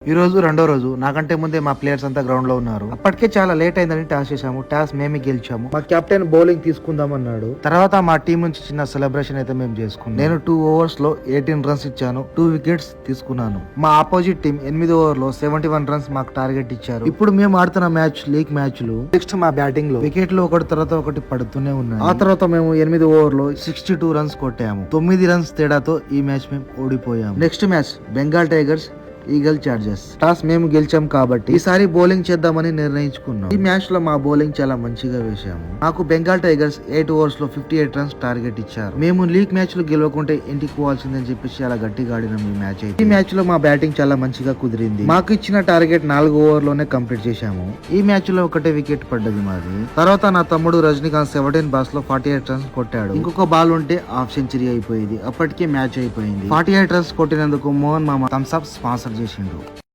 ఈ రోజు రెండో రోజు నాకంటే ముందే మా ప్లేయర్స్ అంతా గ్రౌండ్ లో ఉన్నారు. అప్పటికే చాలా లేట్ అయిందని టాస్ చేశాము. టాస్ మేమే గెలిచాము. మా కెప్టెన్ బౌలింగ్ తీసుకుందాం అన్నాడు. తర్వాత మా టీం నుంచి చిన్న సెలబ్రేషన్ అయితే మేము చేసుకున్నాం. నేను 2 overs లో 18 రన్స్ ఇచ్చాను. 2 wickets తీసుకున్నాను. మా ఆపోజిట్ టీం 8 overs లో 71 రన్స్ మాకు టార్గెట్ ఇచ్చారు. ఇప్పుడు మేము ఆడుతున్న మ్యాచ్ లీగ్ మ్యాచ్లు. నెక్స్ట్ మా బ్యాటింగ్ లో వికెట్లు ఒకటి తర్వాత ఒకటి పడుతూనే ఉన్నాయి. ఆ తర్వాత మేము 8 overs లో 62 రన్స్ కొట్టాము. 9 రన్స్ తేడాతో ఈ మ్యాచ్ మేము ఓడిపోయాము. Next match Bengal tigers eagle chargers. Toss మేము గెలిచాం కాబట్టి ఈసారి బౌలింగ్ చేద్దామని నిర్ణయించుకున్నాం. ఈ మ్యాచ్ లో మా బౌలింగ్ చాలా మంచిగా వేశాము. నాకు బెంగాల్ టైగర్స్ 8 overs లో 58 రన్స్ టార్గెట్ ఇచ్చారు. మేము లీగ్ మ్యాచ్ లో గెలవకుంటే ఇంటికి పోవాల్సిందని చెప్పేసి చాలా గట్టిగా ఆడినాం ఈ మ్యాచ్ అయితే. ఈ మ్యాచ్ లో మా బ్యాటింగ్ చాలా మంచిగా కుదిరింది. మాకు ఇచ్చిన టార్గెట్ 4 overs లోనే కంప్లీట్ చేశాము. ఈ మ్యాచ్ లో ఒకటే వికెట్ పడ్డది మాది. తర్వాత నా తమ్ముడు రజనీకాంత్ 17 balls లో 48 రన్స్ కొట్టాడు. ఇంకొక బాల్ ఉంటే హాఫ్ సెంచరీ అయిపోయింది. అప్పటికే మ్యాచ్ అయిపోయింది. 48 రన్స్ కొట్టినందుకు మోహన్ మామ థమ్స్ అప్ స్పాన్సర్ చేసిండు.